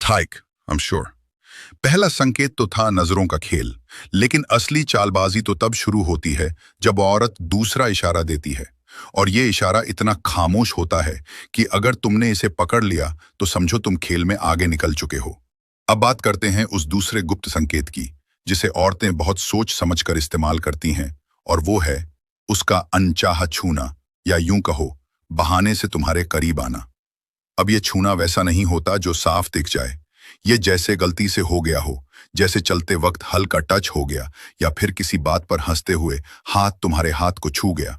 Hike, I am sure. पहला संकेत तो था नजरों का खेल, लेकिन असली चालबाजी तो तब शुरू होती है जब औरत दूसरा इशारा देती है। और ये इशारा इतना खामोश होता है कि अगर तुमने इसे पकड़ लिया तो समझो तुम खेल में आगे निकल चुके हो। अब बात करते हैं उस दूसरे गुप्त संकेत की, जिसे औरतें बहुत सोच समझकर इस्तेमाल करती हैं, और वो है उसका अनचाहा छूना, या यूं कहो बहाने से तुम्हारे करीब आना। अब ये छूना वैसा नहीं होता जो साफ दिख जाए। ये जैसे गलती से हो गया हो, जैसे चलते वक्त हल्का टच हो गया, या फिर किसी बात पर हंसते हुए हाथ तुम्हारे हाथ को छू गया।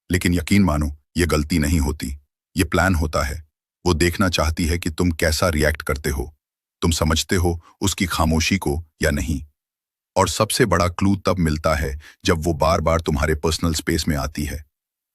लेकिन यकीन मानो, ये गलती नहीं होती, ये प्लान होता है। वो देखना चाहती है कि तुम कैसा रिएक्ट करते हो, तुम समझते हो उसकी खामोशी को या नहीं। और सबसे बड़ा क्लू तब मिलता है जब वो बार बार तुम्हारे पर्सनल स्पेस में आती है,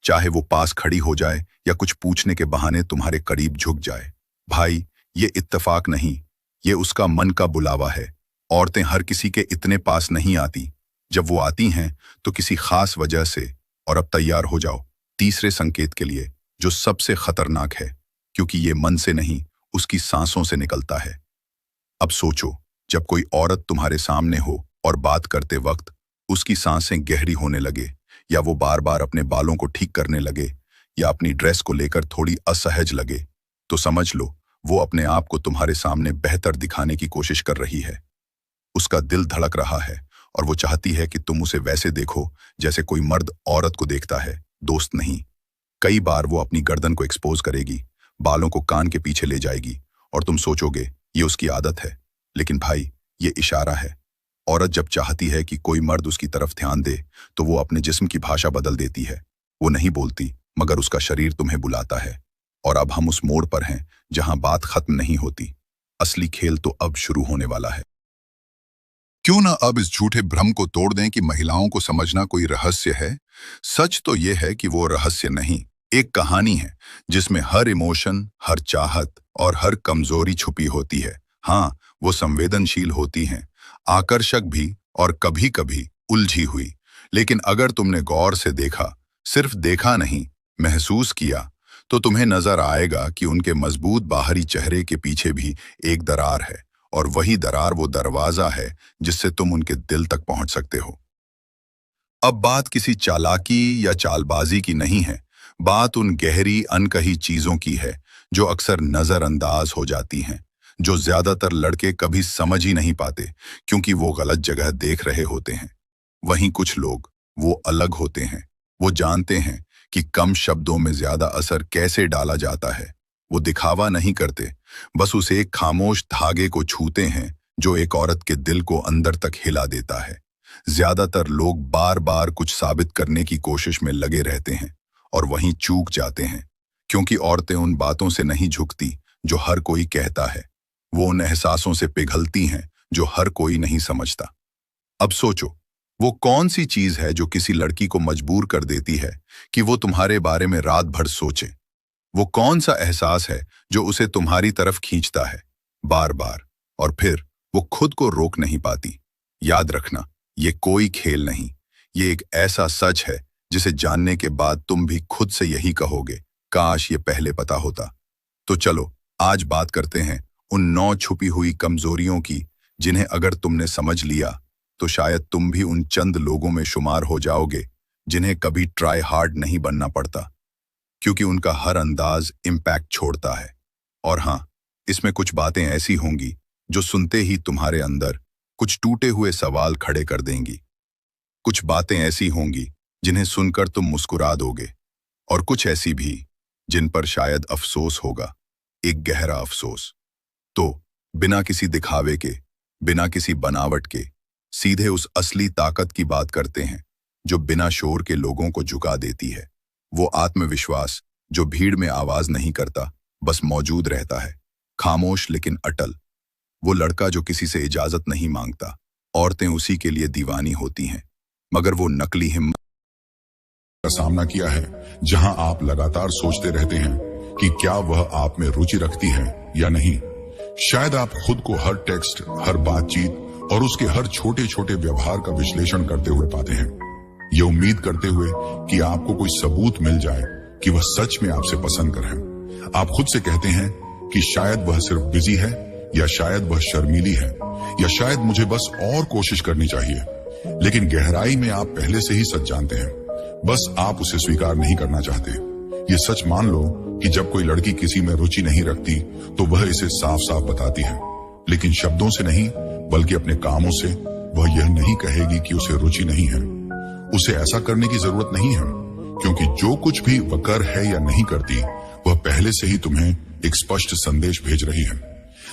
चाहे वो पास खड़ी हो जाए या कुछ पूछने के बहाने तुम्हारे करीब झुक जाए। भाई, ये इत्तेफाक नहीं, ये उसका मन का बुलावा है। औरतें हर किसी के इतने पास नहीं आती। जब वो आती हैं तो किसी खास वजह से। और अब तैयार हो जाओ तीसरे संकेत के लिए, जो सबसे खतरनाक है, क्योंकि ये मन से नहीं, उसकी सांसों से निकलता है। अब सोचो, जब कोई औरत तुम्हारे सामने हो और बात करते वक्त उसकी सांसें गहरी होने लगे, या वो बार बार अपने बालों को ठीक करने लगे, या अपनी ड्रेस को लेकर थोड़ी असहज लगे, तो समझ लो वो अपने आप को तुम्हारे सामने बेहतर दिखाने की कोशिश कर रही है। उसका दिल धड़क रहा है और वो चाहती है कि तुम उसे वैसे देखो जैसे कोई मर्द औरत को देखता है, दोस्त नहीं। कई बार वो अपनी गर्दन को एक्सपोज करेगी, बालों को कान के पीछे ले जाएगी, और तुम सोचोगे ये उसकी आदत है। लेकिन भाई, ये इशारा है। औरत जब चाहती है कि कोई मर्द उसकी तरफ ध्यान दे, तो वो अपने जिस्म की भाषा बदल देती है। वो नहीं बोलती, मगर उसका शरीर तुम्हें बुलाता है। और अब हम उस मोड़ पर हैं जहां बात खत्म नहीं होती। असली खेल तो अब शुरू होने वाला है। क्यों ना अब इस झूठे भ्रम को तोड़ दें कि महिलाओं को समझना कोई रहस्य है। सच तो यह है कि वो रहस्य नहीं, एक कहानी है जिसमें हर इमोशन, हर चाहत और हर कमजोरी छुपी होती है। हाँ, वो संवेदनशील होती हैं, आकर्षक भी और कभी कभी उलझी हुई। लेकिन अगर तुमने गौर से देखा, सिर्फ देखा नहीं, महसूस किया, तो तुम्हें नजर आएगा कि उनके मजबूत बाहरी चेहरे के पीछे भी एक दरार है। और वही दरार वो दरवाजा है जिससे तुम उनके दिल तक पहुंच सकते हो। अब बात किसी चालाकी या चालबाजी की नहीं है, बात उन गहरी अनकही चीजों की है जो अक्सर नजरअंदाज हो जाती हैं, जो ज्यादातर लड़के कभी समझ ही नहीं पाते क्योंकि वो गलत जगह देख रहे होते हैं। वहीं कुछ लोग, वो अलग होते हैं। वो जानते हैं कि कम शब्दों में ज्यादा असर कैसे डाला जाता है। वो दिखावा नहीं करते, बस उस एक खामोश धागे को छूते हैं जो एक औरत के दिल को अंदर तक हिला देता है। ज्यादातर लोग बार बार कुछ साबित करने की कोशिश में लगे रहते हैं और वहीं चूक जाते हैं, क्योंकि औरतें उन बातों से नहीं झुकती जो हर कोई कहता है। वो उन एहसासों से पिघलती हैं जो हर कोई नहीं समझता। अब सोचो, वो कौन सी चीज है जो किसी लड़की को मजबूर कर देती है कि वो तुम्हारे बारे में रात भर सोचे? वो कौन सा एहसास है जो उसे तुम्हारी तरफ खींचता है बार बार, और फिर वो खुद को रोक नहीं पाती? याद रखना, ये कोई खेल नहीं, ये एक ऐसा सच है जिसे जानने के बाद तुम भी खुद से यही कहोगे, काश ये पहले पता होता। तो चलो आज बात करते हैं उन 9 छुपी हुई कमजोरियों की, जिन्हें अगर तुमने समझ लिया तो शायद तुम भी उन चंद लोगों में शुमार हो जाओगे जिन्हें कभी ट्राई हार्ड नहीं बनना पड़ता, क्योंकि उनका हर अंदाज इम्पैक्ट छोड़ता है। और हाँ, इसमें कुछ बातें ऐसी होंगी जो सुनते ही तुम्हारे अंदर कुछ टूटे हुए सवाल खड़े कर देंगी। कुछ बातें ऐसी होंगी जिन्हें सुनकर तुम मुस्कुरा दोगे, और कुछ ऐसी भी जिन पर शायद अफसोस होगा, एक गहरा अफसोस। तो बिना किसी दिखावे के, बिना किसी बनावट के, सीधे उस असली ताकत की बात करते हैं जो बिना शोर के लोगों को झुका देती है। वो आत्मविश्वास जो भीड़ में आवाज नहीं करता, बस मौजूद रहता है, खामोश लेकिन अटल। वो लड़का जो किसी से इजाजत नहीं मांगता, औरतें उसी के लिए दीवानी होती हैं, मगर वो नकली हिम्मत का सामना किया है, जहां आप लगातार सोचते रहते हैं कि क्या वह आप में रुचि रखती है या नहीं। शायद आप खुद को हर टेक्स्ट, हर बातचीत और उसके हर छोटे छोटे व्यवहार का विश्लेषण करते हुए पाते हैं, ये उम्मीद करते हुए कि आपको कोई सबूत मिल जाए कि वह सच में आपसे पसंद करे। आप खुद से कहते हैं कि शायद वह सिर्फ बिजी है, या शायद वह शर्मीली है, या शायद मुझे बस और कोशिश करनी चाहिए। लेकिन गहराई में आप पहले से ही सच जानते हैं, बस आप उसे स्वीकार नहीं करना चाहते। ये सच मान लो कि जब कोई लड़की किसी में रुचि नहीं रखती तो वह इसे साफ साफ बताती है, लेकिन शब्दों से नहीं बल्कि अपने कामों से। वह यह नहीं कहेगी कि उसे रुचि नहीं है, उसे ऐसा करने की जरूरत नहीं है, क्योंकि जो कुछ भी वह कर है या नहीं करती वह पहले से ही तुम्हें एक स्पष्ट संदेश भेज रही है।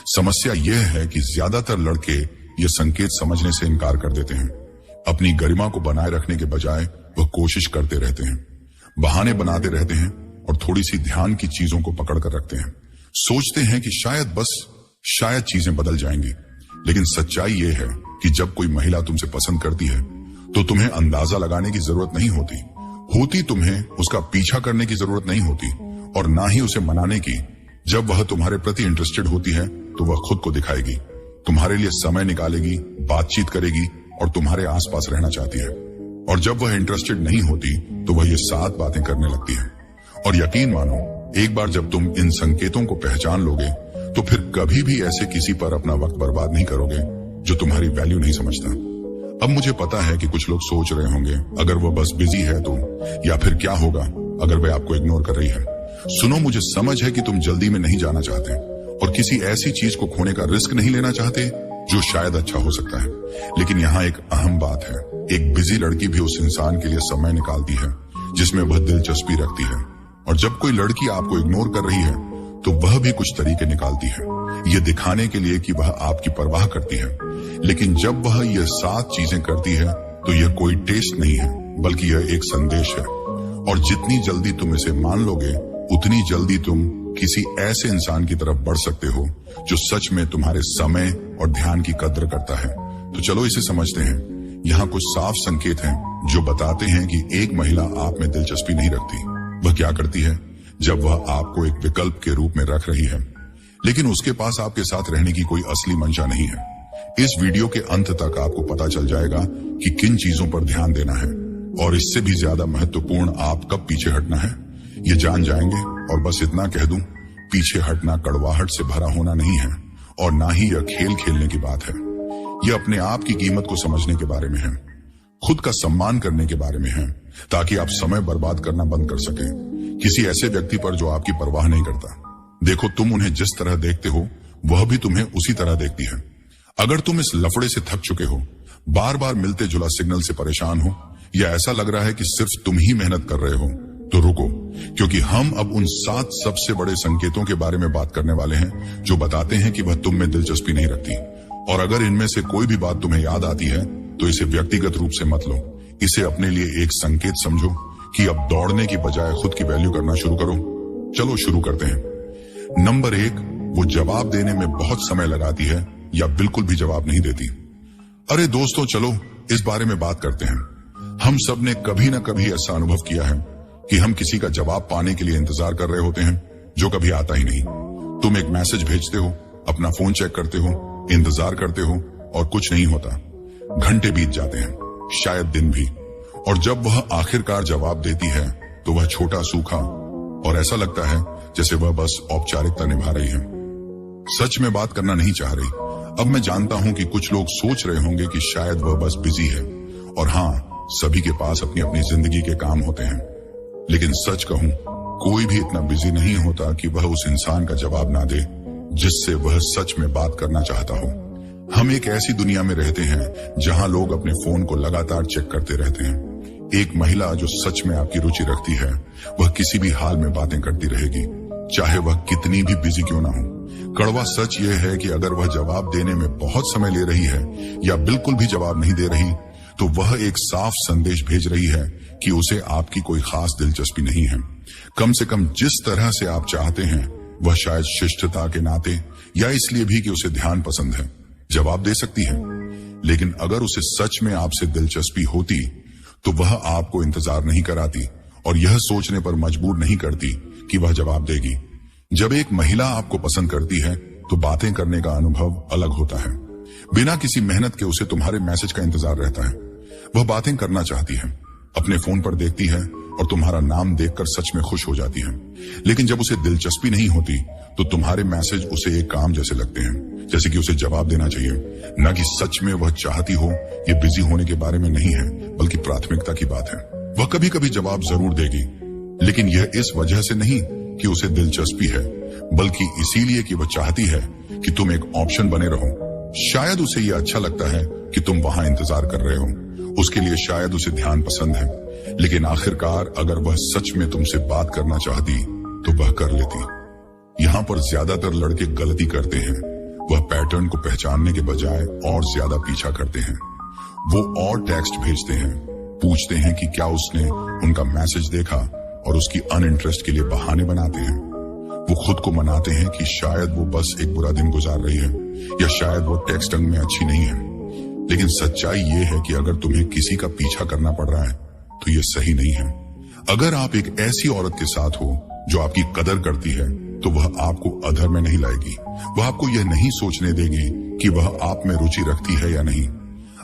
समस्या यह है कि ज्यादातर लड़के ये संकेत समझने से इनकार कर देते हैं। अपनी गरिमा को बनाए रखने के बजाय वह कोशिश करते रहते हैं, बहाने बनाते रहते हैं और थोड़ी सी ध्यान की चीजों को पकड़ कर रखते हैं। सोचते हैं कि शायद चीजें बदल जाएंगी। लेकिन सच्चाई यह है कि जब कोई महिला तुमसे पसंद करती है तो तुम्हें अंदाजा लगाने की जरूरत नहीं होती तुम्हें उसका पीछा करने की जरूरत नहीं होती, और ना ही उसे मनाने की। जब वह तुम्हारे प्रति इंटरेस्टेड होती है तो वह खुद को दिखाएगी, तुम्हारे लिए समय निकालेगी, बातचीत करेगी और तुम्हारे आसपास रहना चाहती है। और जब वह इंटरेस्टेड नहीं होती तो वह ये 7 बातें करने लगती है। और यकीन मानो, एक बार जब तुम इन संकेतों को पहचान लोगे तो फिर कभी भी ऐसे किसी पर अपना वक्त बर्बाद नहीं करोगे जो तुम्हारी वैल्यू नहीं समझता। अब मुझे पता है कि कुछ लोग सोच रहे होंगे, अगर वह बस बिजी है तो, या फिर क्या होगा अगर वह आपको इग्नोर कर रही है। सुनो, मुझे समझ है कि तुम जल्दी में नहीं जाना चाहते और किसी ऐसी चीज को खोने का रिस्क नहीं लेना चाहते जो शायद अच्छा हो सकता है। लेकिन यहाँ एक अहम बात है, एक बिजी लड़की भी उस इंसान के लिए समय निकालती है जिसमें वह दिलचस्पी रखती है। और जब कोई लड़की आपको इग्नोर कर रही है तो वह भी कुछ तरीके निकालती है, ये दिखाने के लिए कि वह आपकी परवाह करती है। लेकिन जब वह यह 7 चीजें करती है तो यह कोई टेस्ट नहीं है, बल्कि यह एक संदेश है। और जितनी जल्दी तुम इसे मान लोगे उतनी जल्दी तुम किसी ऐसे इंसान की तरफ बढ़ सकते हो जो सच में तुम्हारे समय और ध्यान की कद्र करता है। तो चलो इसे समझते हैं। यहाँ कुछ साफ संकेत हैं जो बताते हैं कि एक महिला आप में दिलचस्पी नहीं रखती। वह क्या करती है? जब वह आपको एक विकल्प के रूप में रख रही है, लेकिन उसके पास आपके साथ रहने की कोई असली मंशा नहीं है। इस वीडियो के अंत तक आपको पता चल जाएगा कि किन चीजों पर ध्यान देना है, और इससे भी ज्यादा महत्वपूर्ण आप कब पीछे हटना है ये जान जाएंगे। और बस इतना कह दूं, पीछे हटना कड़वाहट से भरा होना नहीं है, और ना ही यह खेल खेलने की बात है। यह अपने आप की कीमत को समझने के बारे में है, खुद का सम्मान करने के बारे में है, ताकि आप समय बर्बाद करना बंद कर सकें किसी ऐसे व्यक्ति पर जो आपकी परवाह नहीं करता। देखो, तुम उन्हें जिस तरह देखते हो वह भी तुम्हें उसी तरह देखती है। अगर तुम इस लफड़े से थक चुके हो, बार बार मिलते जुला सिग्नल से परेशान हो, या ऐसा लग रहा है कि सिर्फ तुम ही मेहनत कर रहे हो, तो रुको, क्योंकि हम अब उन 7 सबसे बड़े संकेतों के बारे में बात करने वाले हैं जो बताते हैं कि वह तुम में दिलचस्पी नहीं रखती। और अगर इनमें से कोई भी बात तुम्हें याद आती है तो इसे व्यक्तिगत रूप से मत लो, इसे अपने लिए एक संकेत समझो कि अब दौड़ने की बजाय खुद की वैल्यू करना शुरू करो। चलो शुरू करते हैं। नंबर 1, वो जवाब देने में बहुत समय लगाती है या बिल्कुल भी जवाब नहीं देती। अरे दोस्तों, चलो इस बारे में बात करते हैं। हम सब ने कभी ना कभी ऐसा अनुभव किया है कि हम किसी का जवाब पाने के लिए इंतजार कर रहे होते हैं जो कभी आता ही नहीं। तुम एक मैसेज भेजते हो, अपना फोन चेक करते हो, इंतजार करते हो, और कुछ नहीं होता। घंटे बीत जाते हैं, शायद दिन भी। और जब वह आखिरकार जवाब देती है तो वह छोटा, सूखा, और ऐसा लगता है जैसे वह बस औपचारिकता निभा रही है, सच में बात करना नहीं चाह रही। अब मैं जानता हूं कि कुछ लोग सोच रहे होंगे कि शायद वह बस बिजी है, और हाँ, सभी के पास अपनी अपनी जिंदगी के काम होते हैं। लेकिन सच कहूं, कोई भी इतना बिजी नहीं होता कि वह उस इंसान का जवाब ना दे जिससे वह सच में बात करना चाहता हो। हम एक ऐसी दुनिया में रहते हैं जहां लोग अपने फोन को लगातार चेक करते रहते हैं। एक महिला जो सच में आपकी रुचि रखती है वह किसी भी हाल में बातें करती रहेगी, चाहे वह कितनी भी बिजी क्यों ना हो। कड़वा सच यह है कि अगर वह जवाब देने में बहुत समय ले रही है या बिल्कुल भी जवाब नहीं दे रही, तो वह एक साफ संदेश भेज रही है कि उसे आपकी कोई खास दिलचस्पी नहीं है। कम से कम जिस तरह से आप चाहते हैं, वह शायद शिष्टता के नाते या इसलिए भी कि उसे ध्यान पसंद है, जवाब दे सकती है। लेकिन अगर उसे सच में आपसे दिलचस्पी होती तो वह आपको इंतजार नहीं कराती और यह सोचने पर मजबूर नहीं करती कि वह जवाब देगी। जब एक महिला आपको पसंद करती है तो बातें करने का अनुभव अलग होता है। बिना किसी मेहनत के उसे तुम्हारे मैसेज का इंतजार रहता है। वह बातें करना चाहती है, अपने फोन पर देखती है और तुम्हारा नाम देखकर सच में खुश हो जाती है। लेकिन जब उसे दिलचस्पी नहीं होती तो तुम्हारे मैसेज उसे एक काम जैसे लगते हैं, जैसे कि उसे जवाब देना चाहिए, ना कि सच में वह चाहती हो। ये बिजी होने के बारे में नहीं है, बल्कि प्राथमिकता की बात है। वह कभी कभी जवाब जरूर देगी, लेकिन यह इस वजह से नहीं कि उसे दिलचस्पी है, बल्कि इसीलिए कि वह चाहती है कि तुम एक ऑप्शन बने रहो। शायद उसे यह अच्छा लगता है कि तुम वहां इंतजार कर रहे हो, उसके लिए शायद उसे ध्यान पसंद है। लेकिन आखिरकार अगर वह सच में तुमसे बात करना चाहती तो वह कर लेती। यहाँ पर ज्यादातर लड़के गलती करते हैं, वह पैटर्न को पहचानने के बजाय और ज्यादा पीछा करते हैं। वो और टेक्स्ट भेजते हैं, पूछते हैं कि क्या उसने उनका मैसेज देखा, और उसकी अनइंटरेस्ट के लिए बहाने बनाते हैं। वो खुद को मनाते हैं कि शायद वो बस एक बुरा दिन गुजार रही है, या शायद वो टेक्स्ट ढंग में अच्छी नहीं है। लेकिन सच्चाई ये है कि अगर तुम्हें किसी का पीछा करना पड़ रहा है तो ये सही नहीं है। अगर आप एक ऐसी औरत के साथ हो जो आपकी कदर करती है तो वह आपको अधर में नहीं लाएगी। वह आपको यह नहीं सोचने देगी कि वह आप में रुचि रखती है या नहीं।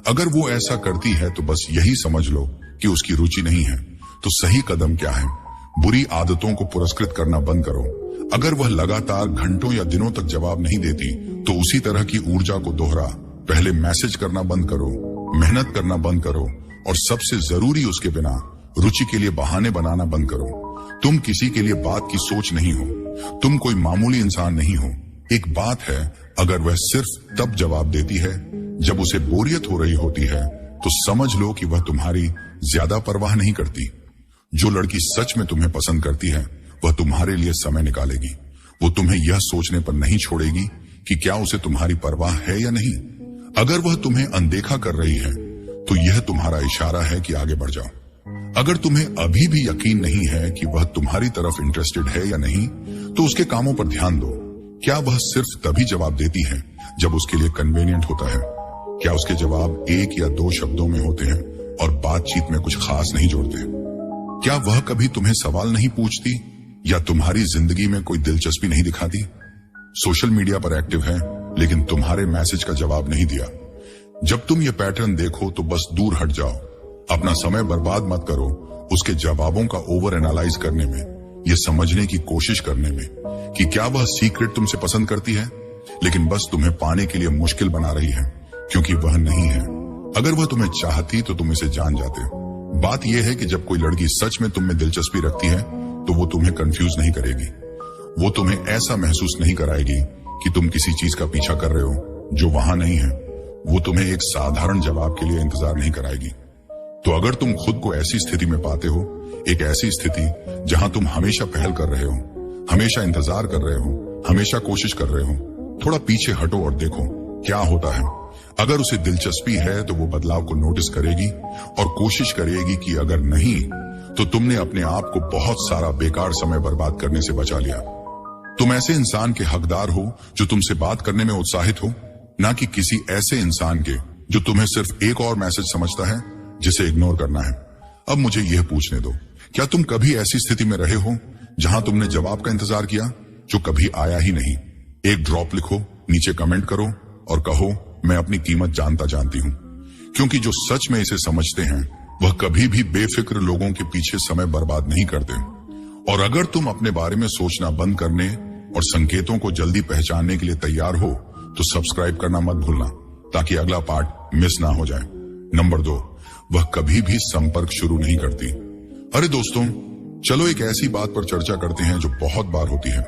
अगर वो ऐसा करती है तो बस यही समझ लो कि उसकी रुचि नहीं है। तो सही कदम क्या है? बुरी आदतों को पुरस्कृत करना बंद करो। अगर वह लगातार घंटों या दिनों तक जवाब नहीं देती तो उसी तरह की ऊर्जा को दोहरा। पहले मैसेज करना बंद करो, मेहनत करना बंद करो, और सबसे जरूरी उसके बिना रुचि के लिए बहाने बनाना बंद करो। तुम किसी के लिए बात की सोच नहीं हो, तुम कोई मामूली इंसान नहीं हो। एक बात है, अगर वह सिर्फ तब जवाब देती है जब उसे बोरियत हो रही होती है तो समझ लो कि वह तुम्हारी ज्यादा परवाह नहीं करती। जो लड़की सच में तुम्हें पसंद करती है वह तुम्हारे लिए समय निकालेगी। वो तुम्हें यह सोचने पर नहीं छोड़ेगी कि क्या उसे तुम्हारी परवाह है या नहीं। अगर वह तुम्हें अनदेखा कर रही है तो यह तुम्हारा इशारा है कि आगे बढ़ जाओ। अगर तुम्हें अभी भी यकीन नहीं है कि वह तुम्हारी तरफ इंटरेस्टेड है या नहीं तो उसके कामों पर ध्यान दो। क्या वह सिर्फ तभी जवाब देती है जब उसके लिए कन्वीनियंट होता है? क्या उसके जवाब 1 या 2 शब्दों में होते हैं और बातचीत में कुछ खास नहीं जोड़ते? क्या वह कभी तुम्हें सवाल नहीं पूछती या तुम्हारी जिंदगी में कोई दिलचस्पी नहीं दिखाती? सोशल मीडिया पर एक्टिव है लेकिन तुम्हारे मैसेज का जवाब नहीं दिया। जब तुम ये पैटर्न देखो तो बस दूर हट जाओ। अपना समय बर्बाद मत करो उसके जवाबों का ओवर एनालाइज करने में, ये समझने की कोशिश करने में कि क्या वह सीक्रेट तुमसे पसंद करती है लेकिन बस तुम्हें पाने के लिए मुश्किल बना रही है, क्योंकि वह नहीं है। अगर वह तुम्हें चाहती तो तुम इसे जान जाते। बात यह है कि जब कोई लड़की सच में तुम में दिलचस्पी रखती है तो वो तुम्हें कंफ्यूज नहीं करेगी। वो तुम्हें ऐसा महसूस नहीं कराएगी कि तुम किसी चीज का पीछा कर रहे हो जो वहां नहीं है। वो तुम्हें एक साधारण जवाब के लिए इंतजार नहीं कराएगी। तो अगर तुम खुद को ऐसी स्थिति में पाते हो, एक ऐसी स्थिति जहां तुम हमेशा पहल कर रहे हो, हमेशा इंतजार कर रहे हो, हमेशा कोशिश कर रहे हो, थोड़ा पीछे हटो और देखो क्या होता है। अगर उसे दिलचस्पी है तो वो बदलाव को नोटिस करेगी और कोशिश करेगी कि अगर नहीं तो तुमने अपने आप को बहुत सारा बेकार समय बर्बाद करने से बचा लिया। तुम ऐसे इंसान के हकदार हो जो तुमसे बात करने में उत्साहित हो, ना कि किसी ऐसे इंसान के जो तुम्हें सिर्फ एक और मैसेज समझता है जिसे इग्नोर करना है। अब मुझे यह पूछने दो, क्या तुम कभी ऐसी स्थिति में रहे हो जहां तुमने जवाब का इंतजार किया जो कभी आया ही नहीं? एक ड्रॉप लिखो, नीचे कमेंट करो और कहो मैं अपनी कीमत जानती हूं, क्योंकि जो सच में इसे समझते हैं वह कभी भी बेफिक्र लोगों के पीछे समय बर्बाद नहीं करते। और अगर तुम अपने बारे में सोचना बंद करने और संकेतों को जल्दी पहचानने के लिए तैयार हो तो सब्सक्राइब करना मत भूलना ताकि अगला पार्ट मिस ना हो जाए। नंबर 2, वह कभी भी संपर्क शुरू नहीं करती। अरे दोस्तों, चलो एक ऐसी बात पर चर्चा करते हैं जो बहुत बार होती है,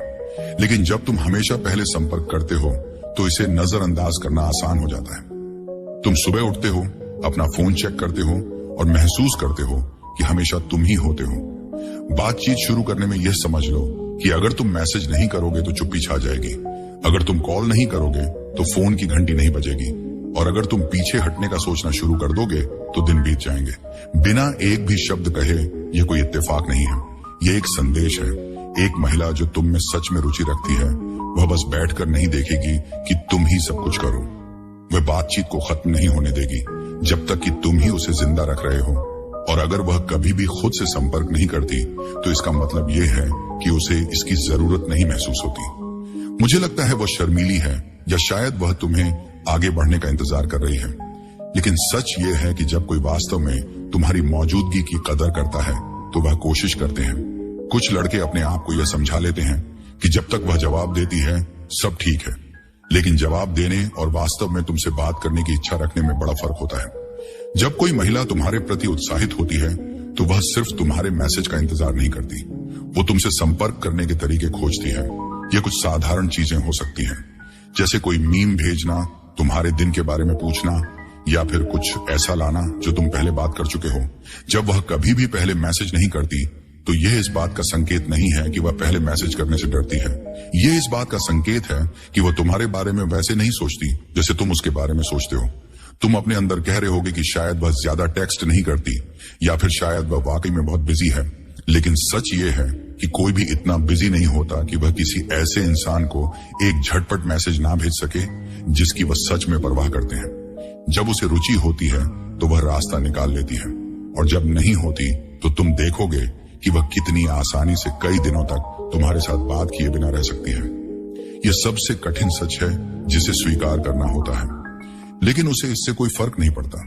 लेकिन जब तुम हमेशा पहले संपर्क करते हो तो इसे नजरअंदाज करना आसान हो जाता है। तुम सुबह उठते हो, अपना फोन चेक करते हो और महसूस करते हो कि हमेशा तुम ही होते हो। बातचीत शुरू करने में यह समझ लो कि अगर तुम मैसेज नहीं करोगे तो चुप्पी छा जाएगी, अगर तुम कॉल नहीं करोगे तो फोन की घंटी नहीं बजेगी, और अगर तुम पीछे हटने का सोचना शुरू कर दोगे तो दिन बीत जाएंगे। बिना एक भी शब्द कहे यह कोई इत्तेफाक नहीं है, यह एक संदेश है। एक महिला जो तुम में सच में रुचि रखती है वह बस बैठकर नहीं देखेगी कि तुम ही सब कुछ करो। वह बातचीत को खत्म नहीं होने देगी जब तक कि तुम ही उसे जिंदा रख रहे हो। और अगर वह कभी भी खुद से संपर्क नहीं करती तो इसका मतलब यह है कि उसे इसकी जरूरत नहीं महसूस होती। मुझे लगता है वह शर्मीली है या शायद वह तुम्हें आगे बढ़ने का इंतजार कर रही है। लेकिन सच यह है कि जब कोई वास्तव में तुम्हारी मौजूदगी की कदर करता है तो वह कोशिश करते हैं। कुछ लड़के अपने आप को यह समझा लेते हैं कि जब तक वह जवाब देती है सब ठीक है, लेकिन जवाब देने और वास्तव में तुमसे बात करने की इच्छा रखने में बड़ा फर्क होता है। जब कोई महिला तुम्हारे प्रति उत्साहित होती है तो वह सिर्फ तुम्हारे मैसेज का इंतजार नहीं करती, वो तुमसे संपर्क करने के तरीके खोजती है। ये कुछ साधारण चीजें हो सकती हैं, जैसे कोई मीम भेजना, तुम्हारे दिन के बारे में पूछना, या फिर कुछ ऐसा लाना जो तुम पहले बात कर चुके हो। जब वह कभी भी पहले मैसेज नहीं करती तो यह इस बात का संकेत नहीं है कि वह पहले मैसेज करने से डरती है। यह इस बात का संकेत है कि वह तुम्हारे बारे में वैसे नहीं सोचती जैसे तुम उसके बारे में सोचते हो। तुम अपने अंदर कह रहे होगे कि शायद वह ज्यादा टेक्स्ट नहीं करती, या फिर शायद वह वाकई में बहुत बिजी है। लेकिन सच ये है कि कोई भी इतना बिजी नहीं होता कि वह किसी ऐसे इंसान को एक झटपट मैसेज ना भेज सके जिसकी वह सच में परवाह करते हैं। जब उसे रुचि होती है तो वह रास्ता निकाल लेती है, और जब नहीं होती तो तुम देखोगे कि वह कितनी आसानी से कई दिनों तक तुम्हारे साथ बात किए बिना रह सकती है। यह सबसे कठिन सच है जिसे स्वीकार करना होता है, लेकिन उसे इससे कोई फर्क नहीं पड़ता।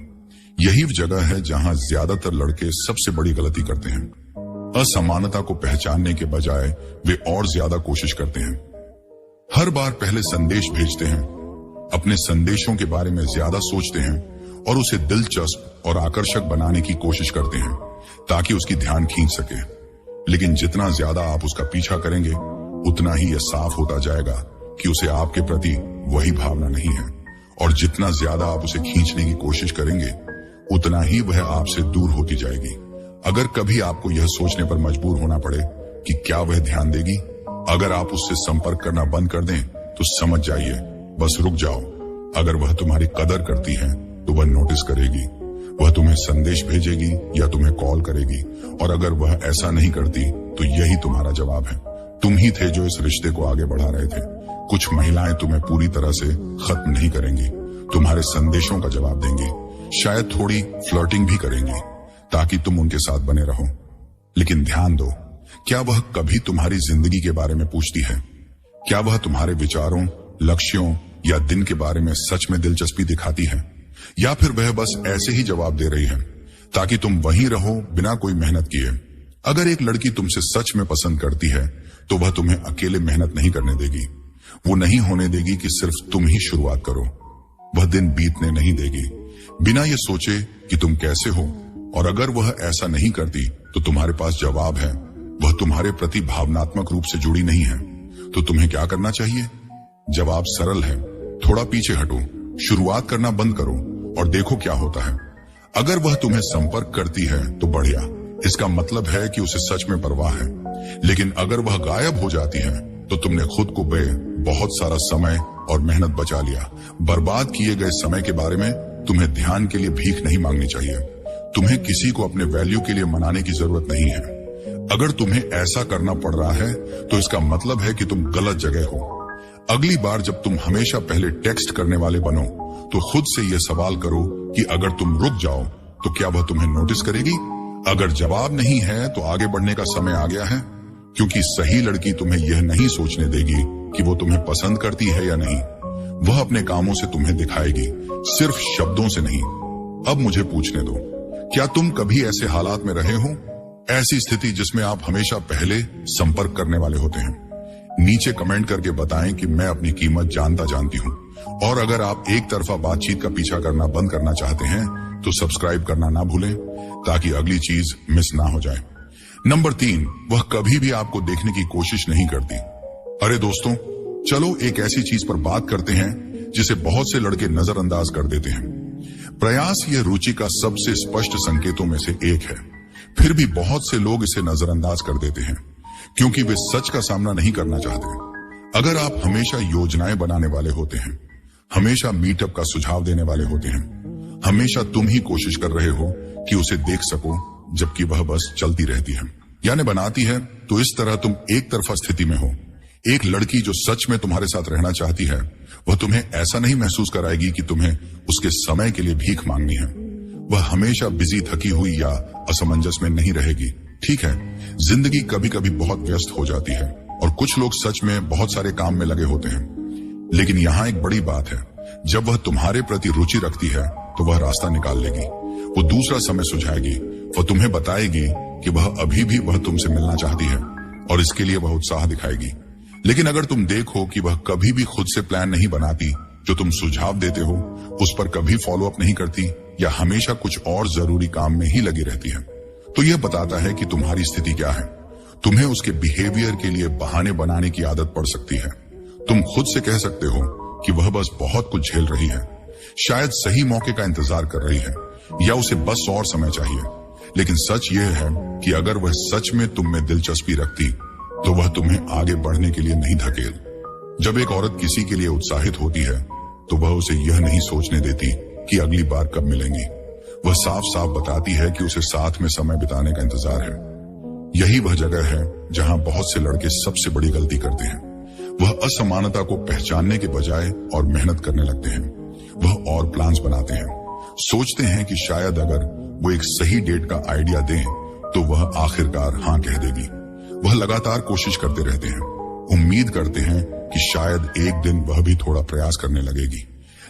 यही जगह है जहां ज्यादातर लड़के सबसे बड़ी गलती करते हैं। असमानता को पहचानने के बजाय वे और ज्यादा कोशिश करते हैं। हर बार पहले संदेश भेजते हैं, अपने संदेशों के बारे में ज्यादा सोचते हैं और उसे दिलचस्प और आकर्षक बनाने की कोशिश करते हैं ताकि उसकी ध्यान खींच सके। लेकिन जितना ज्यादा आप उसका पीछा करेंगे उतना ही यह साफ होता जाएगा कि उसे आपके प्रति वही भावना नहीं है, और जितना ज्यादा आप उसे खींचने की कोशिश करेंगे उतना ही वह आपसे दूर होती जाएगी। अगर कभी आपको यह सोचने पर मजबूर होना पड़े कि क्या वह ध्यान देगी अगर आप उससे संपर्क करना बंद कर दें, तो समझ जाइए, बस रुक जाओ। अगर वह तुम्हारी कदर करती है तो वह नोटिस करेगी, वह तुम्हें संदेश भेजेगी या तुम्हें कॉल करेगी। और अगर वह ऐसा नहीं करती तो यही तुम्हारा जवाब है। तुम ही थे जो इस रिश्ते को आगे बढ़ा रहे थे। कुछ महिलाएं तुम्हें पूरी तरह से खत्म नहीं करेंगी, तुम्हारे संदेशों का जवाब देंगी, शायद थोड़ी फ्लर्टिंग भी करेंगी ताकि तुम उनके साथ बने रहो। लेकिन ध्यान दो, क्या वह कभी तुम्हारी जिंदगी के बारे में पूछती है? क्या वह तुम्हारे विचारों, लक्ष्यों या दिन के बारे में सच में दिलचस्पी दिखाती है, या फिर वह बस ऐसे ही जवाब दे रही है ताकि तुम वहीं रहो बिना कोई मेहनत किए? अगर एक लड़की तुमसे सच में पसंद करती है तो वह तुम्हें अकेले मेहनत नहीं करने देगी। वो नहीं होने देगी कि सिर्फ तुम ही शुरुआत करो। वह दिन बीतने नहीं देगी बिना ये सोचे कि तुम कैसे हो। और अगर वह ऐसा नहीं करती तो तुम्हारे पास जवाब है, वह तुम्हारे प्रति भावनात्मक रूप से जुड़ी नहीं है। तो तुम्हें क्या करना चाहिए? जवाब सरल है, थोड़ा पीछे हटो, शुरुआत करना बंद करो और देखो क्या होता है। अगर वह तुम्हें संपर्क करती है तो बढ़िया, इसका मतलब है कि उसे सच में परवाह है। लेकिन अगर वह गायब हो जाती है तो तुमने खुद को बहुत सारा समय और मेहनत बचा लिया। बर्बाद किए गए समय के बारे में तुम्हें ध्यान के लिए भीख नहीं मांगनी चाहिए। तुम्हें किसी को अपने वैल्यू के लिए मनाने की जरूरत नहीं है। अगर तुम्हें ऐसा करना पड़ रहा है तो इसका मतलब है कि तुम गलत जगह हो। अगली बार जब तुम हमेशा पहले टेक्स्ट करने वाले बनो तो खुद से यह सवाल करो कि अगर तुम रुक जाओ तो क्या वह तुम्हें नोटिस करेगी? अगर जवाब नहीं है तो आगे बढ़ने का समय आ गया है, क्योंकि सही लड़की तुम्हें यह नहीं सोचने देगी कि वो तुम्हें पसंद करती है या नहीं। वह अपने कामों से तुम्हें दिखाएगी, सिर्फ शब्दों से नहीं। अब मुझे पूछने दो, क्या तुम कभी ऐसे हालात में रहे हो? ऐसी स्थिति जिसमें आप हमेशा पहले संपर्क करने वाले होते हैं? नीचे कमेंट करके बताएं कि मैं अपनी कीमत जानती हूं। और अगर आप एक तरफा बातचीत का पीछा करना बंद करना चाहते हैं तो सब्सक्राइब करना ना भूलें ताकि अगली चीज मिस ना हो जाए। नंबर 3, वह कभी भी आपको देखने की कोशिश नहीं करती। अरे दोस्तों, चलो एक ऐसी चीज पर बात करते हैं जिसे बहुत से लड़के नजरअंदाज कर देते हैं। प्रयास यह रुचि का सबसे स्पष्ट संकेतों में से एक है, फिर भी बहुत से लोग इसे नजरअंदाज कर देते हैं क्योंकि वे सच का सामना नहीं करना चाहते। अगर आप हमेशा योजनाएं बनाने वाले होते हैं, हमेशा मीटअप का सुझाव देने वाले होते हैं, हमेशा तुम ही कोशिश कर रहे हो कि उसे देख सको जबकि वह बस चलती रहती है यानी बनाती है, तो इस तरह तुम एक तरफा स्थिति में हो। एक लड़की जो सच में तुम्हारे साथ रहना चाहती है वह तुम्हें ऐसा नहीं महसूस कराएगी कि तुम्हें उसके समय के लिए भीख मांगनी है। वह हमेशा बिजी, थकी हुई या असमंजस में नहीं रहेगी। ठीक है, जिंदगी कभी कभी बहुत व्यस्त हो जाती है और कुछ लोग सच में बहुत सारे काम में लगे होते हैं, लेकिन यहाँ एक बड़ी बात है, जब वह तुम्हारे प्रति रुचि रखती है तो वह रास्ता निकाल लेगी। वो दूसरा समय सुझाएगी। वो तुम्हें बताएगी कि वह अभी भी वह तुमसे मिलना चाहती है और इसके लिए वह उत्साह दिखाएगी। लेकिन अगर तुम देखो कि वह कभी भी खुद से प्लान नहीं बनाती, जो तुम सुझाव देते हो उस पर कभी फॉलो अप नहीं करती या हमेशा कुछ और जरूरी काम में ही लगी रहती है, तो यह बताता है कि तुम्हारी स्थिति क्या है। तुम्हें उसके बिहेवियर के लिए बहाने बनाने की आदत पड़ सकती है। तुम खुद से कह सकते हो कि वह बस बहुत कुछ झेल रही है, शायद सही मौके का इंतजार कर रही है या उसे बस और समय चाहिए। लेकिन सच यह है कि अगर वह सच में तुम में दिलचस्पी रखती तो वह तुम्हें आगे बढ़ने के लिए नहीं धकेल। जब एक औरत किसी के लिए उत्साहित होती है तो वह उसे यह नहीं सोचने देती कि अगली बार कब मिलेंगी। वह साफ साफ बताती है कि उसे साथ में समय बिताने का इंतजार है। यही वह जगह है जहां बहुत से लड़के सबसे बड़ी गलती करते हैं। वह असमानता को पहचानने के बजाय और मेहनत करने लगते हैं। वह और प्लान्स बनाते हैं, सोचते हैं कि शायद अगर वो एक सही डेट का आइडिया दें तो वह आखिरकार हाँ कह देगी। वह लगातार कोशिश करते रहते हैं, उम्मीद करते हैं कि शायद एक दिन वह भी थोड़ा प्रयास करने लगेगी।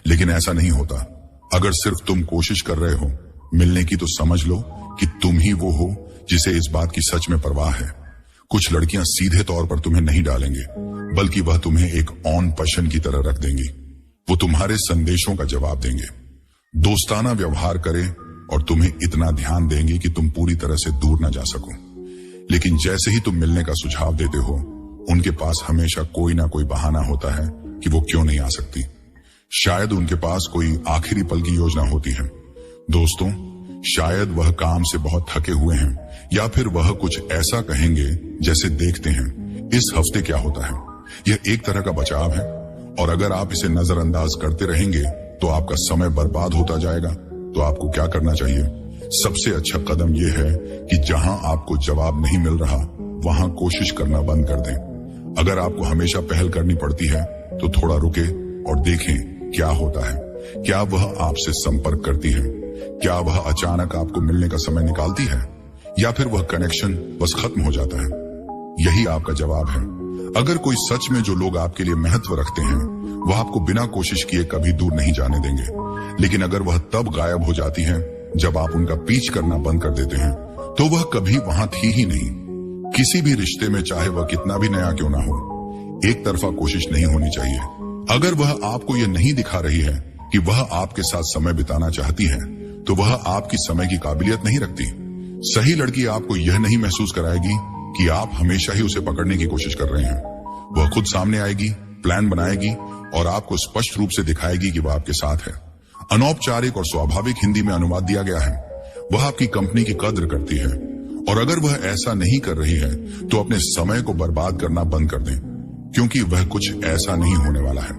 लेकिन ऐसा नहीं होता। अगर सिर्फ तुम कोशिश कर रहे हो मिलने की तो समझ लो कि तुम ही वो हो जिसे इस बात की सच में परवाह है। कुछ लड़कियां सीधे तौर पर तुम्हें नहीं डालेंगे, बल्कि वह तुम्हें एक ऑन पर्सन की तरह रख देंगी। वो तुम्हारे संदेशों का जवाब देंगे, दोस्ताना व्यवहार करें और तुम्हें इतना ध्यान देंगे कि तुम पूरी तरह से दूर न जा सको। लेकिन जैसे ही तुम मिलने का सुझाव देते हो, उनके पास हमेशा कोई ना कोई बहाना होता है कि वो क्यों नहीं आ सकती। शायद उनके पास कोई आखिरी पल की योजना होती है। दोस्तों, शायद वह काम से बहुत थके हुए हैं या फिर वह कुछ ऐसा कहेंगे जैसे देखते हैं इस हफ्ते क्या होता है। यह एक तरह का बचाव है और अगर आप इसे नजरअंदाज करते रहेंगे तो आपका समय बर्बाद होता जाएगा। तो आपको क्या करना चाहिए? सबसे अच्छा कदम यह है कि जहां आपको जवाब नहीं मिल रहा वहां कोशिश करना बंद कर दें। अगर आपको हमेशा पहल करनी पड़ती है तो थोड़ा रुके और देखें क्या होता है। क्या वह आपसे संपर्क करती है? क्या वह अचानक आपको मिलने का समय निकालती है या फिर वह कनेक्शन बस खत्म हो जाता है? यही आपका जवाब है। अगर कोई सच में जो लोग आपके लिए महत्व रखते हैं वह आपको बिना कोशिश किए कभी दूर नहीं जाने देंगे। लेकिन अगर वह तब गायब हो जाती है जब आप उनका पीछ करना बंद कर देते हैं तो वह कभी वहां थी ही नहीं। किसी भी रिश्ते में चाहे वह कितना भी नया क्यों ना हो, एक तरफा कोशिश नहीं होनी चाहिए। अगर वह आपको यह नहीं दिखा रही है कि वह आपके साथ समय बिताना चाहती है तो वह आपकी समय की काबिलियत नहीं रखती। सही लड़की आपको यह नहीं महसूस कराएगी कि आप हमेशा ही उसे पकड़ने की कोशिश कर रहे हैं। वह खुद सामने आएगी, प्लान बनाएगी और आपको स्पष्ट रूप से दिखाएगी कि वह आपके साथ है। अनौपचारिक और स्वाभाविक हिंदी में अनुवाद दिया गया है। वह आपकी कंपनी की कद्र करती है और अगर वह ऐसा नहीं कर रही है तो अपने समय को बर्बाद करना बंद कर दें, क्योंकि वह कुछ ऐसा नहीं होने वाला है।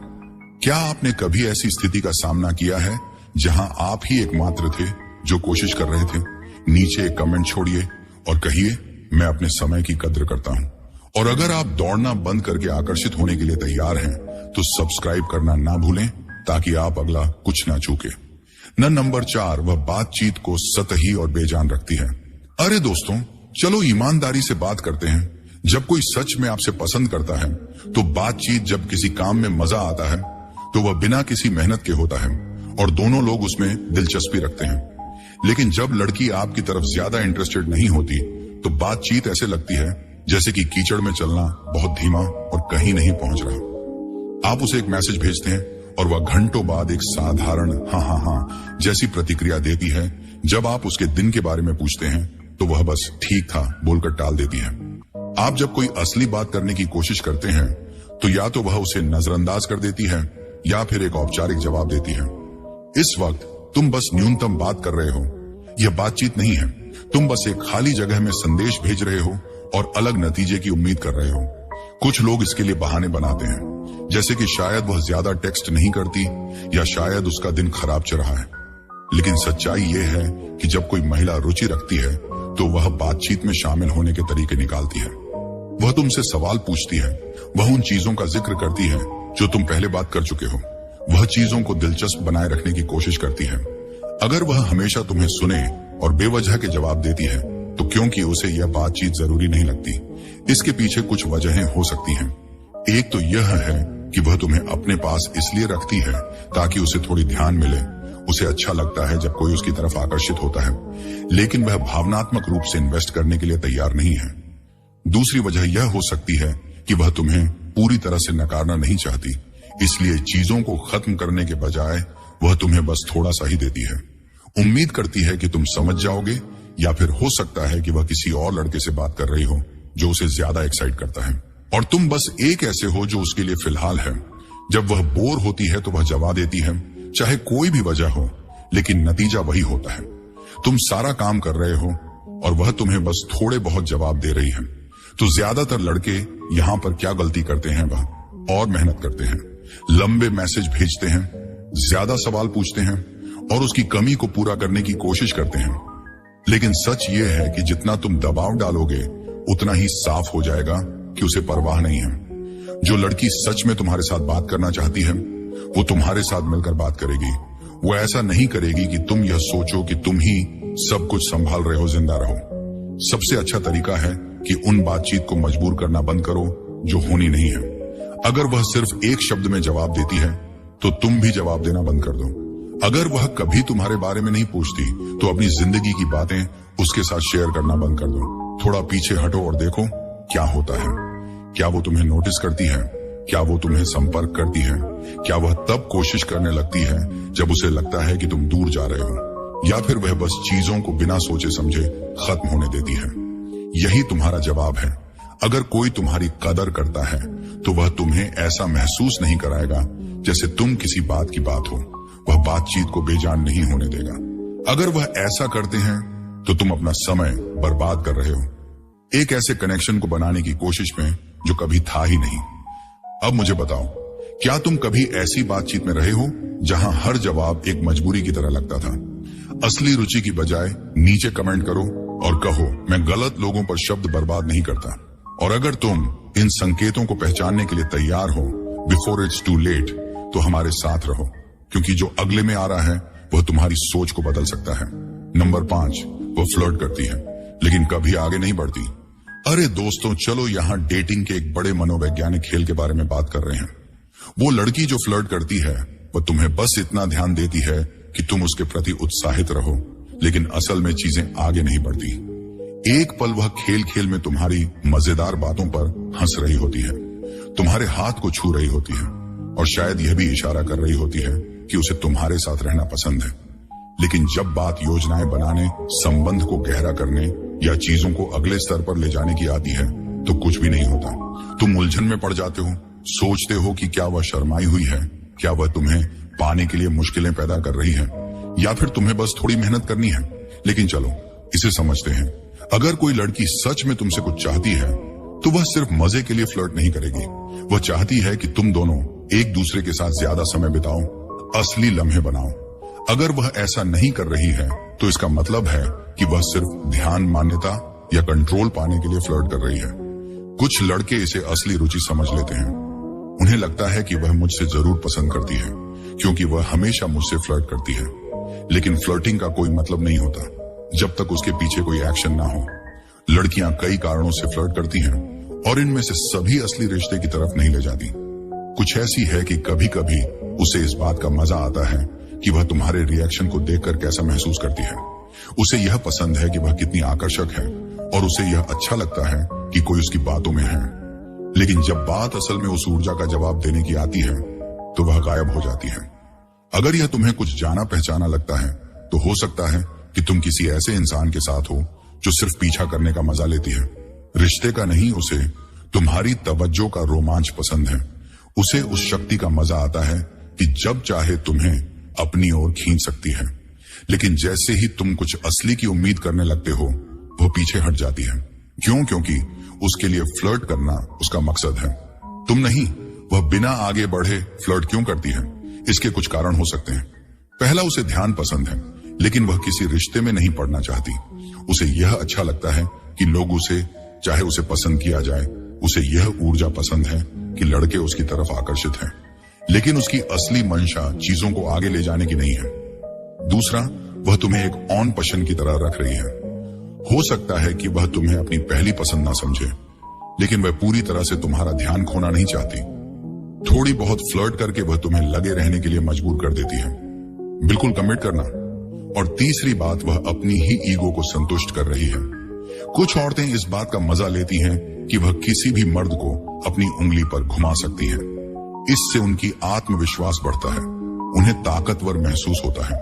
क्या आपने कभी ऐसी स्थिति का सामना किया है जहां आप ही एकमात्र थे जो कोशिश कर रहे थे? नीचे एक कमेंट छोड़िए और कहिए, मैं अपने समय की कद्र करता हूं। और अगर आप दौड़ना बंद करके आकर्षित होने के लिए तैयार हैं तो सब्सक्राइब करना ना भूलें ताकि आप अगला कुछ ना चूके। नंबर 4, वह बातचीत को सतही और बेजान रखती है। अरे दोस्तों, चलो ईमानदारी से बात करते हैं। जब कोई सच में आपसे पसंद करता है तो बातचीत, जब किसी काम में मजा आता है तो वह बिना किसी मेहनत के होता है और दोनों लोग उसमें दिलचस्पी रखते हैं। लेकिन जब लड़की आपकी तरफ ज्यादा इंटरेस्टेड नहीं होती तो बातचीत ऐसे लगती है जैसे कि कीचड़ में चलना बहुत धीमा और कहीं नहीं पहुंच रहा। आप उसे एक मैसेज भेजते हैं और वह घंटों बाद एक साधारण हाँ जैसी प्रतिक्रिया देती है। जब आप उसके दिन के बारे में पूछते हैं तो वह बस ठीक था बोलकर टाल देती है। आप जब कोई असली बात करने की कोशिश करते हैं तो या तो वह उसे नजरअंदाज कर देती है या फिर एक औपचारिक जवाब देती है। इस वक्त तुम बस न्यूनतम बात कर रहे हो। यह बातचीत नहीं है। तुम बस एक खाली जगह में संदेश भेज रहे हो और अलग नतीजे की उम्मीद कर रहे हो। कुछ लोग इसके लिए बहाने बनाते हैं, जैसे कि शायद वह ज्यादा टेक्स्ट नहीं करती या शायद उसका दिन खराब चल रहा है। लेकिन सच्चाई यह है कि जब कोई महिला रुचि रखती है तो वह बातचीत में शामिल होने के तरीके निकालती है। वह तुमसे सवाल पूछती है, वह उन चीजों का जिक्र करती है जो तुम पहले बात कर चुके हो। वह चीजों को दिलचस्प बनाए रखने की कोशिश करती है। अगर वह हमेशा तुम्हें सुने और बेवजह के जवाब देती है तो क्योंकि उसे यह बातचीत जरूरी नहीं लगती। इसके पीछे कुछ वजहें हो सकती हैं। एक तो यह है कि वह तुम्हें अपने पास इसलिए रखती है ताकि उसे थोड़ी ध्यान मिले, उसे अच्छा लगता है जब कोई उसकी तरफ आकर्षित होता है, लेकिन वह भावनात्मक रूप से इन्वेस्ट करने के लिए तैयार नहीं है। दूसरी वजह यह हो सकती है कि वह तुम्हें पूरी तरह से नकारना नहीं चाहती, इसलिए चीजों को खत्म करने के बजाय वह तुम्हें बस थोड़ा सा ही देती है। उम्मीद करती है कि तुम समझ जाओगे, या फिर हो सकता है कि वह किसी और लड़के से बात कर रही हो जो उसे ज्यादा एक्साइट करता है, और तुम बस एक ऐसे हो जो उसके लिए फिलहाल है। जब वह बोर होती है तो वह जवाब देती है, चाहे कोई भी वजह हो, लेकिन नतीजा वही होता है। तुम सारा काम कर रहे हो और वह तुम्हें बस थोड़े बहुत जवाब दे रही है। तो ज्यादातर लड़के यहां पर क्या गलती करते हैं, वह और मेहनत करते हैं, लंबे मैसेज भेजते हैं, ज्यादा सवाल पूछते हैं और उसकी कमी को पूरा करने की कोशिश करते हैं। लेकिन सच ये है कि जितना तुम दबाव डालोगे उतना ही साफ हो जाएगा कि उसे परवाह नहीं है। जो लड़की सच में तुम्हारे साथ बात करना चाहती है वो तुम्हारे साथ मिलकर बात करेगी। वो ऐसा नहीं करेगी कि तुम यह सोचो कि तुम ही सब कुछ संभाल रहे हो, जिंदा रहो। सबसे अच्छा तरीका है कि उन बातचीत को मजबूर करना बंद करो जो होनी नहीं है। अगर वह सिर्फ एक शब्द में जवाब देती है तो तुम भी जवाब देना बंद कर दो। अगर वह कभी तुम्हारे बारे में नहीं पूछती तो अपनी जिंदगी की बातें उसके साथ शेयर करना बंद कर दो। थोड़ा पीछे हटो और देखो क्या होता है। क्या वो तुम्हें नोटिस करती है? क्या वो तुम्हें संपर्क करती है? क्या वह तब कोशिश करने लगती है जब उसे लगता है कि तुम दूर जा रहे हो, या फिर वह बस चीजों को बिना सोचे समझे खत्म होने देती है? यही तुम्हारा जवाब है। अगर कोई तुम्हारी कदर करता है तो वह तुम्हें ऐसा महसूस नहीं कराएगा जैसे तुम किसी बात की बात हो। वह बातचीत को बेजान नहीं होने देगा। अगर वह ऐसा करते हैं तो तुम अपना समय बर्बाद कर रहे हो, एक ऐसे कनेक्शन को बनाने की कोशिश में जो कभी था ही नहीं। अब मुझे बताओ, क्या तुम कभी ऐसी बातचीत में रहे हो जहां हर जवाब एक मजबूरी की तरह लगता था? असली रुचि की बजाय नीचे कमेंट करो और कहो, मैं गलत लोगों पर शब्द बर्बाद नहीं करता। और अगर तुम इन संकेतों को पहचानने के लिए तैयार हो बिफोर इट्स टू लेट, तो हमारे साथ रहो, क्योंकि जो अगले में आ रहा है वह तुम्हारी सोच को बदल सकता है। नंबर 5, वह फ्लर्ट करती है लेकिन कभी आगे नहीं बढ़ती। अरे दोस्तों, चलो यहाँ डेटिंग के एक बड़े मनोवैज्ञानिक खेल के बारे में बात कर रहे हैं। वो लड़की जो फ्लर्ट करती है वह तुम्हें बस इतना ध्यान देती है कि तुम उसके प्रति उत्साहित रहो, लेकिन असल में चीजें आगे नहीं बढ़ती। एक पल वह खेल खेल में तुम्हारी मजेदार बातों पर हंस रही होती है, तुम्हारे हाथ को छू रही होती है और शायद यह भी इशारा कर रही होती है कि उसे तुम्हारे साथ रहना पसंद है। लेकिन जब बात योजनाएं बनाने, संबंध को गहरा करने या चीजों को अगले स्तर पर ले जाने की आती है तो कुछ भी नहीं होता। तुम उलझन में पड़ जाते हो, सोचते हो कि क्या वह शर्माई हुई है, क्या वह तुम्हें पाने के लिए मुश्किलें पैदा कर रही है, या फिर तुम्हें बस थोड़ी मेहनत करनी है। लेकिन चलो इसे समझते हैं। अगर कोई लड़की सच में तुमसे कुछ चाहती है तो वह सिर्फ मजे के लिए फ्लर्ट नहीं करेगी। वह चाहती है कि तुम दोनों एक दूसरे के साथ ज्यादा समय बिताओ, असली लम्हे बनाओ। अगर वह ऐसा नहीं कर रही है तो इसका मतलब है कि वह सिर्फ ध्यान, मान्यता या कंट्रोल पाने के लिए फ्लर्ट कर रही है। कुछ लड़के इसे असली रुचि समझ लेते हैं। उन्हें लगता है कि वह मुझसे जरूर पसंद करती है क्योंकि वह हमेशा मुझसे फ्लर्ट करती है। लेकिन फ्लर्टिंग का कोई मतलब नहीं होता जब तक उसके पीछे कोई एक्शन ना हो। लड़कियां कई कारणों से फ्लर्ट करती हैं और इनमें से सभी असली रिश्ते की तरफ नहीं ले जाती। कुछ ऐसी है कि कभी कभी उसे इस बात का मजा आता है कि वह तुम्हारे रिएक्शन को देखकर कैसा महसूस करती है। उसे यह पसंद है कि वह कितनी आकर्षक है और उसे यह अच्छा लगता है कि कोई उसकी बातों में है। लेकिन जब बात असल में उस ऊर्जा का जवाब देने की आती है तो वह गायब हो जाती है। अगर यह तुम्हें कुछ जाना पहचाना लगता है तो हो सकता है कि तुम किसी ऐसे इंसान के साथ हो जो सिर्फ पीछा करने का मजा लेती है, रिश्ते का नहीं। उसे तुम्हारी तवज्जो का रोमांच पसंद है। उसे उस शक्ति का मजा आता है कि जब चाहे तुम्हें अपनी ओर खींच सकती है। लेकिन जैसे ही तुम कुछ असली की उम्मीद करने लगते हो वो पीछे हट जाती है। क्यों? क्योंकि उसके लिए फ्लर्ट करना उसका मकसद है, तुम नहीं। वह बिना आगे बढ़े फ्लर्ट क्यों करती है? इसके कुछ कारण हो सकते हैं। पहला, उसे ध्यान पसंद है लेकिन वह किसी रिश्ते में नहीं पड़ना चाहती। उसे यह अच्छा लगता है कि लोग उसे, चाहे उसे पसंद किया जाए। उसे यह ऊर्जा पसंद है कि लड़के उसकी तरफ आकर्षित हैं, लेकिन उसकी असली मंशा चीजों को आगे ले जाने की नहीं है। दूसरा, वह तुम्हें एक ऑन पसंद की तरह रख रही है। हो सकता है कि वह तुम्हें अपनी पहली पसंद ना समझे, लेकिन वह पूरी तरह से तुम्हारा ध्यान खोना नहीं चाहती। थोड़ी बहुत फ्लर्ट करके वह तुम्हें लगे रहने के लिए मजबूर कर देती है। बिल्कुल कमिट करना। और तीसरी बात, वह अपनी ही ईगो को संतुष्ट कर रही है। कुछ औरतें इस बात का मजा लेती हैं कि वह किसी भी मर्द को अपनी उंगली पर घुमा सकती हैं। इससे उनकी आत्मविश्वास बढ़ता है, उन्हें ताकतवर महसूस होता है।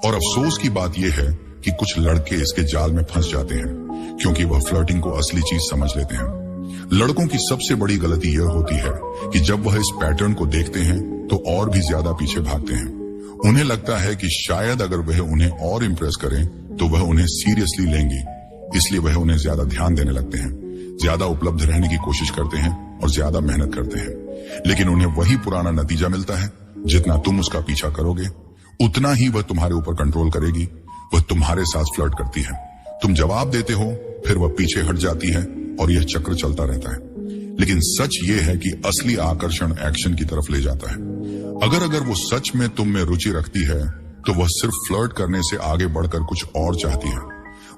और अफसोस की बात यह है कि कुछ लड़के इसके जाल में फंस जाते हैं, क्योंकि वह फ्लर्टिंग को असली चीज समझ लेते हैं। लड़कों की सबसे बड़ी गलती यह होती है कि जब वह इस पैटर्न को देखते हैं तो और भी ज्यादा पीछे भागते हैं। उन्हें लगता है कि शायद अगर वह उन्हें और इम्प्रेस करें तो वह उन्हें सीरियसली लेंगी, इसलिए वह उन्हें ज्यादा ध्यान देने लगते हैं, ज्यादा उपलब्ध रहने की कोशिश करते हैं और ज्यादा मेहनत करते हैं। लेकिन उन्हें वही पुराना नतीजा मिलता है, जितना तुम उसका पीछा करोगे उतना ही वह तुम्हारे ऊपर कंट्रोल करेगी। वह तुम्हारे साथ फ्लर्ट करती है, तुम जवाब देते हो, फिर वह पीछे हट जाती है और यह चक्र चलता रहता है। लेकिन सच ये है कि असली आकर्षण एक्शन की तरफ ले जाता है। अगर वो सच में तुम में रुचि रखती है तो वह सिर्फ फ्लर्ट करने से आगे बढ़कर कुछ और चाहती है।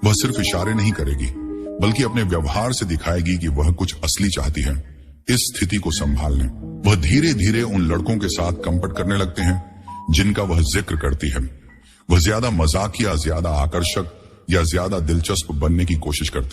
वह सिर्फ इशारे नहीं करेगी, बल्कि अपने व्यवहार से दिखाएगी कि वह कुछ असली चाहती है। इस स्थिति को संभालने वह धीरे धीरे उन लड़कों के साथ कंपट करने लगते हैं जिनका वह जिक्र करती है। वह ज्यादा मजाकिया, ज्यादा आकर्षक या ज्यादा दिलचस्प बनने की कोशिश करते हैं।